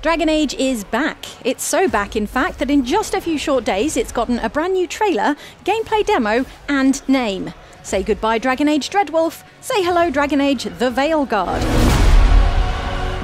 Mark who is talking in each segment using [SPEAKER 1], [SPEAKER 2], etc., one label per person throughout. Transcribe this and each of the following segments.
[SPEAKER 1] Dragon Age is back. It's so back, in fact, that in just a few short days it's gotten a brand new trailer, gameplay demo, and name. Say goodbye Dragon Age Dreadwolf, say hello Dragon Age the Veilguard.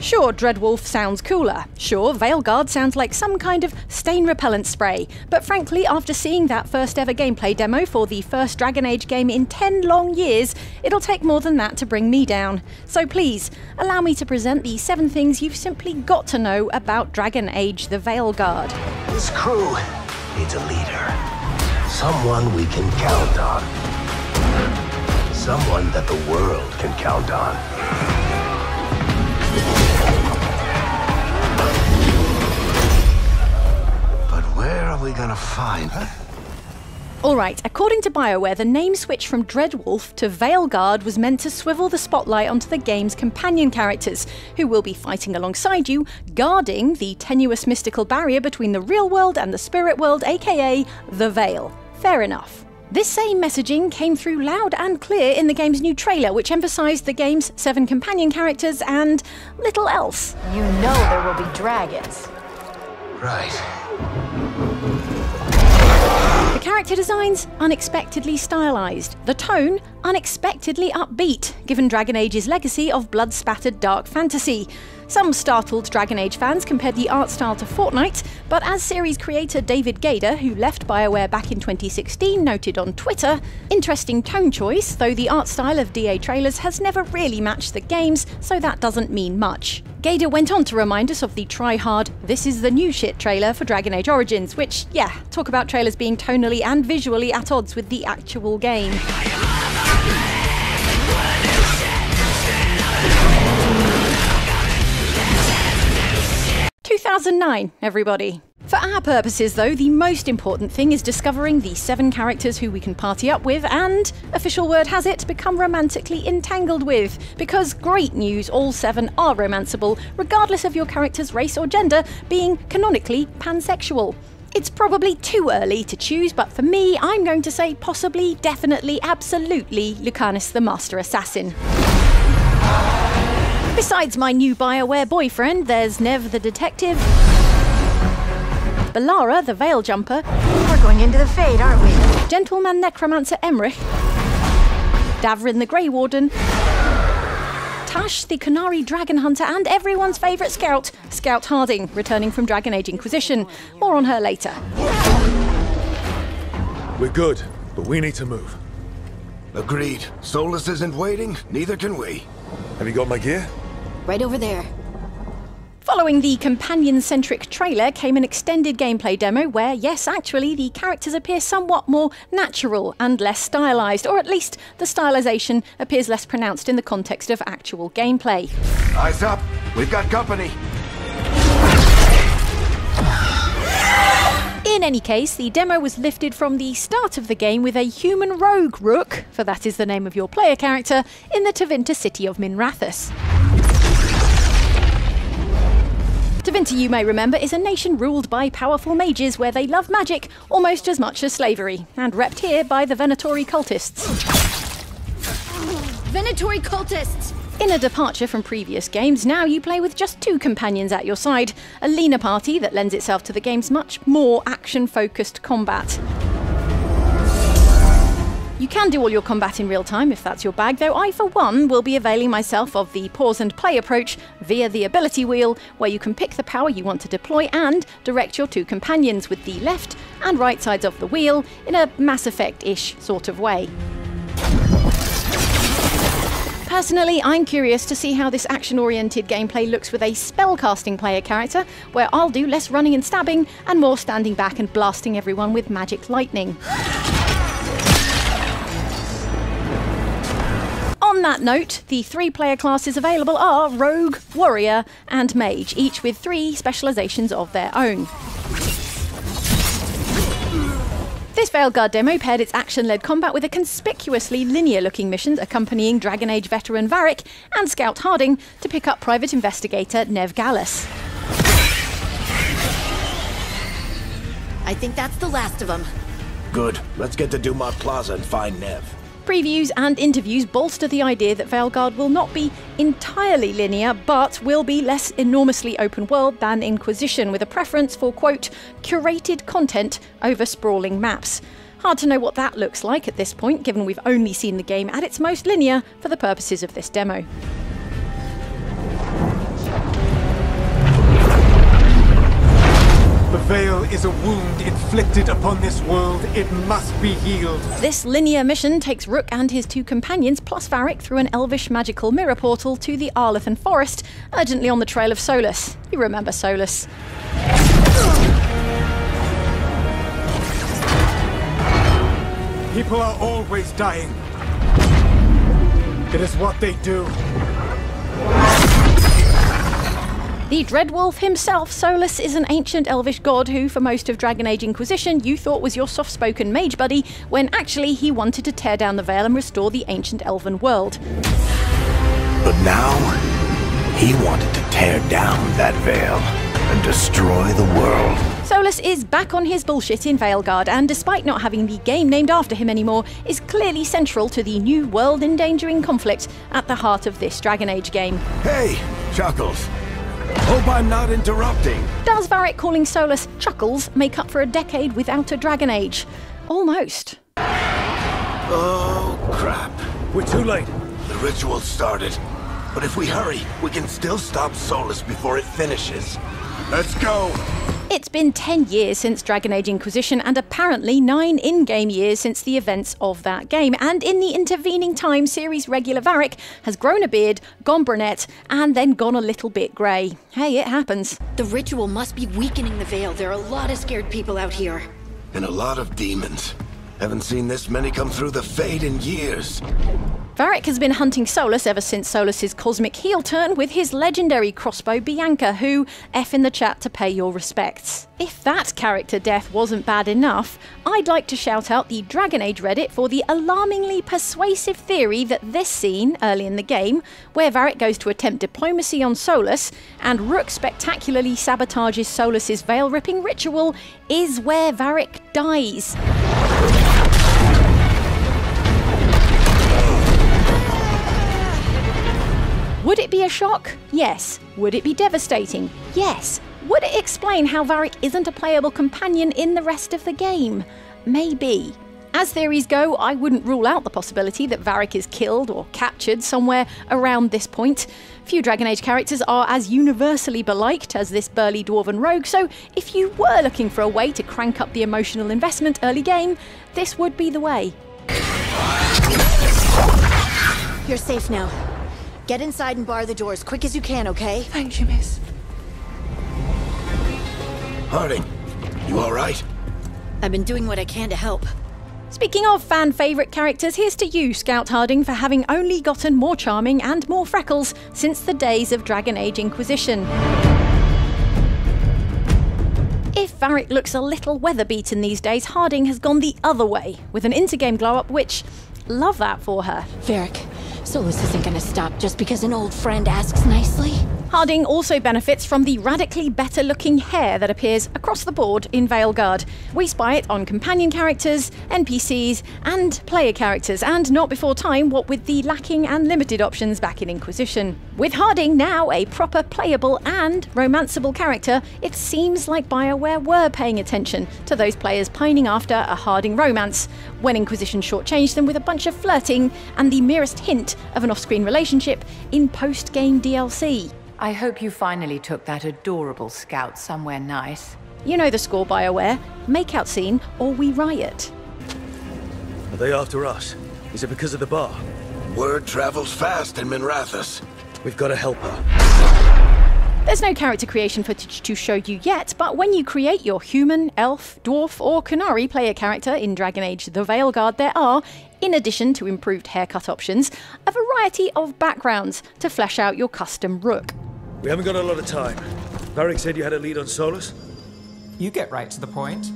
[SPEAKER 1] Sure, Dreadwolf sounds cooler. Sure, Veilguard sounds like some kind of stain repellent spray. But frankly, after seeing that first ever gameplay demo for the first Dragon Age game in 10 long years, it'll take more than that to bring me down. So please, allow me to present the 7 things you've simply got to know about Dragon Age the Veilguard.
[SPEAKER 2] This crew needs a leader. Someone we can count on. Someone that the world can count on. Where are we gonna find?
[SPEAKER 1] Alright, according to BioWare, the name switch from Dreadwolf to Veilguard was meant to swivel the spotlight onto the game's companion characters, who will be fighting alongside you, guarding the tenuous mystical barrier between the real world and the spirit world, aka the Veil. Fair enough. This same messaging came through loud and clear in the game's new trailer, which emphasised the game's 7 companion characters and little else.
[SPEAKER 3] You know there will be dragons.
[SPEAKER 2] Right.
[SPEAKER 1] The character designs, unexpectedly stylised. The tone, unexpectedly upbeat, given Dragon Age's legacy of blood-spattered dark fantasy. Some startled Dragon Age fans compared the art style to Fortnite, but as series creator David Gaider, who left BioWare back in 2016, noted on Twitter, interesting tone choice, though the art style of DA trailers has never really matched the games, so that doesn't mean much. Gaider went on to remind us of the try-hard "This is the new shit" trailer for Dragon Age Origins, which, yeah, talk about trailers being tonally and visually at odds with the actual game. 2009, everybody. For our purposes, though, the most important thing is discovering the 7 characters who we can party up with and, official word has it, become romantically entangled with. Because great news, all 7 are romanceable, regardless of your character's race or gender, being canonically pansexual. It's probably too early to choose, but for me, I'm going to say possibly, definitely, absolutely Lucanus the Master Assassin. Besides my new BioWare boyfriend, there's Nev the Detective, Balara the Veil Jumper,
[SPEAKER 3] We're going into the Fade, aren't we?
[SPEAKER 1] Gentleman Necromancer Emmerich, Davrin the Grey Warden, Tash the Canary Dragon Hunter, and everyone's favourite scout, Scout Harding, returning from Dragon Age Inquisition. More on her later.
[SPEAKER 4] We're good, but we need to move.
[SPEAKER 2] Agreed. Solas isn't waiting, neither can we.
[SPEAKER 4] Have you got my gear?
[SPEAKER 3] Right over there.
[SPEAKER 1] Following the companion-centric trailer came an extended gameplay demo where, yes, actually, the characters appear somewhat more natural and less stylised, or at least the stylisation appears less pronounced in the context of actual gameplay.
[SPEAKER 2] Eyes up, we've got company.
[SPEAKER 1] In any case, the demo was lifted from the start of the game with a human rogue rook, for that is the name of your player character, in the Tevinter city of Minrathous. Tevinter, you may remember, is a nation ruled by powerful mages where they love magic almost as much as slavery, and repped here by the Venatori cultists.
[SPEAKER 3] Venatori cultists!
[SPEAKER 1] In a departure from previous games, now you play with just 2 companions at your side, a leaner party that lends itself to the game's much more action-focused combat. You can do all your combat in real time if that's your bag, though I, for one, will be availing myself of the pause and play approach via the ability wheel, where you can pick the power you want to deploy and direct your 2 companions with the left and right sides of the wheel in a Mass Effect-ish sort of way. Personally, I'm curious to see how this action-oriented gameplay looks with a spellcasting player character, where I'll do less running and stabbing and more standing back and blasting everyone with magic lightning. On that note, the 3 player classes available are Rogue, Warrior, and Mage, each with 3 specialisations of their own. This Veilguard demo paired its action-led combat with a conspicuously linear-looking mission accompanying Dragon Age veteran Varric and Scout Harding to pick up private investigator Nev Gallus.
[SPEAKER 3] I think that's the last of them.
[SPEAKER 2] Good. Let's get to Dumont Plaza and find Nev.
[SPEAKER 1] Previews and interviews bolster the idea that Veilguard will not be entirely linear, but will be less enormously open world than Inquisition, with a preference for, quote, curated content over sprawling maps. Hard to know what that looks like at this point, given we've only seen the game at its most linear for the purposes of this demo.
[SPEAKER 5] The Veil is a wound inflicted upon this world. It must be healed.
[SPEAKER 1] This linear mission takes Rook and his two companions, plus Varric, through an elvish magical mirror portal to the Arlethan Forest, urgently on the trail of Solas. You remember Solas.
[SPEAKER 5] People are always dying. It is what they do.
[SPEAKER 1] The Dreadwolf himself, Solas, is an ancient elvish god who, for most of Dragon Age Inquisition, you thought was your soft-spoken mage buddy, when actually he wanted to tear down the Veil and restore the ancient elven world.
[SPEAKER 2] But now, he wanted to tear down that Veil and destroy the world.
[SPEAKER 1] Solas is back on his bullshit in Veilguard, and despite not having the game named after him anymore, is clearly central to the new world-endangering conflict at the heart of this Dragon Age game.
[SPEAKER 2] Hey, Chuckles. Hope I'm not interrupting.
[SPEAKER 1] Does Varric calling Solas Chuckles make up for a decade without a Dragon Age? Almost.
[SPEAKER 2] Oh, crap.
[SPEAKER 4] We're too late.
[SPEAKER 2] The ritual started. But if we hurry, we can still stop Solas before it finishes. Let's go!
[SPEAKER 1] It's been 10 years since Dragon Age Inquisition, and apparently 9 in-game years since the events of that game. And in the intervening time, series regular Varric has grown a beard, gone brunette, and then gone a little bit grey. Hey, it happens.
[SPEAKER 3] The ritual must be weakening the Veil. There are a lot of scared people out here.
[SPEAKER 2] And a lot of demons. Haven't seen this many come through the Fade in years.
[SPEAKER 1] Varric has been hunting Solas ever since Solas' cosmic heel turn with his legendary crossbow Bianca, who F in the chat to pay your respects. If that character death wasn't bad enough, I'd like to shout out the Dragon Age Reddit for the alarmingly persuasive theory that this scene, early in the game, where Varric goes to attempt diplomacy on Solas, and Rook spectacularly sabotages Solas' veil-ripping ritual, is where Varric dies. Would it be a shock? Yes. Would it be devastating? Yes. Would it explain how Varric isn't a playable companion in the rest of the game? Maybe. As theories go, I wouldn't rule out the possibility that Varric is killed or captured somewhere around this point. Few Dragon Age characters are as universally beliked as this burly dwarven rogue, so if you were looking for a way to crank up the emotional investment early game, this would be the way.
[SPEAKER 3] You're safe now. Get inside and bar the door as quick as you can, okay?
[SPEAKER 6] Thank you, miss.
[SPEAKER 2] Harding, you alright?
[SPEAKER 3] I've been doing what I can to help.
[SPEAKER 1] Speaking of fan favourite characters, here's to you, Scout Harding, for having only gotten more charming and more freckles since the days of Dragon Age Inquisition. If Varric looks a little weather-beaten these days, Harding has gone the other way, with an intergame glow-up which... love that for her.
[SPEAKER 3] Varric, Solas isn't gonna stop just because an old friend asks nicely.
[SPEAKER 1] Harding also benefits from the radically better-looking hair that appears across the board in Veilguard. We spy it on companion characters, NPCs, and player characters, and not before time, what with the lacking and limited options back in Inquisition. With Harding now a proper playable and romanceable character, it seems like BioWare were paying attention to those players pining after a Harding romance, when Inquisition shortchanged them with a bunch of flirting and the merest hint of an off-screen relationship in post-game DLC.
[SPEAKER 6] I hope you finally took that adorable scout somewhere nice.
[SPEAKER 1] You know the score, BioWare. Makeout scene or we riot.
[SPEAKER 4] Are they after us? Is it because of the bar?
[SPEAKER 2] Word travels fast in Minrathous.
[SPEAKER 4] We've got to help her.
[SPEAKER 1] There's no character creation footage to show you yet, but when you create your human, elf, dwarf or Qunari player character in Dragon Age The Veilguard, there are, in addition to improved haircut options, a variety of backgrounds to flesh out your custom Rook.
[SPEAKER 4] We haven't got a lot of time. Varric said you had a lead on Solas?
[SPEAKER 7] You get right to the point.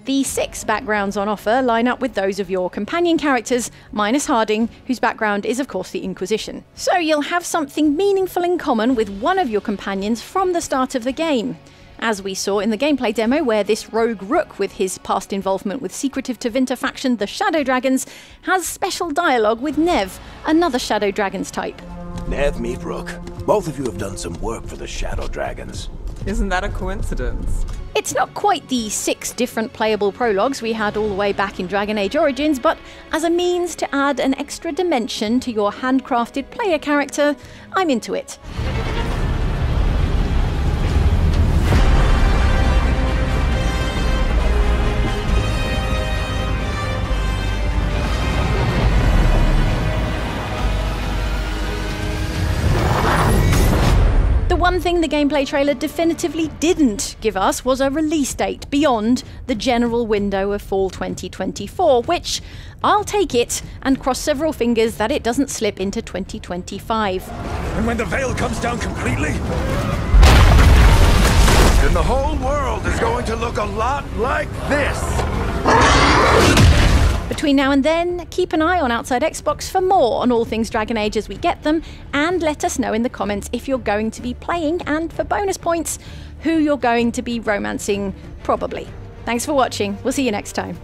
[SPEAKER 1] The 6 backgrounds on offer line up with those of your companion characters, minus Harding, whose background is of course the Inquisition. So you'll have something meaningful in common with one of your companions from the start of the game. as we saw in the gameplay demo where this rogue rook with his past involvement with secretive Tevinter faction, the Shadow Dragons, has special dialogue with Nev, another Shadow Dragons type.
[SPEAKER 2] Nev, meet Rook. Both of you have done some work for the Shadow Dragons.
[SPEAKER 7] Isn't that a coincidence?
[SPEAKER 1] It's not quite the 6 different playable prologues we had all the way back in Dragon Age Origins, but as a means to add an extra dimension to your handcrafted player character, I'm into it. The one thing the gameplay trailer definitively didn't give us was a release date beyond the general window of fall 2024, which I'll take it and cross several fingers that it doesn't slip into 2025.
[SPEAKER 4] And when the veil comes down completely,
[SPEAKER 2] Then the whole world is going to look a lot like this.
[SPEAKER 1] Between now and then, keep an eye on Outside Xbox for more on all things Dragon Age as we get them, and let us know in the comments if you're going to be playing, and for bonus points, who you're going to be romancing, probably. Thanks for watching, we'll see you next time.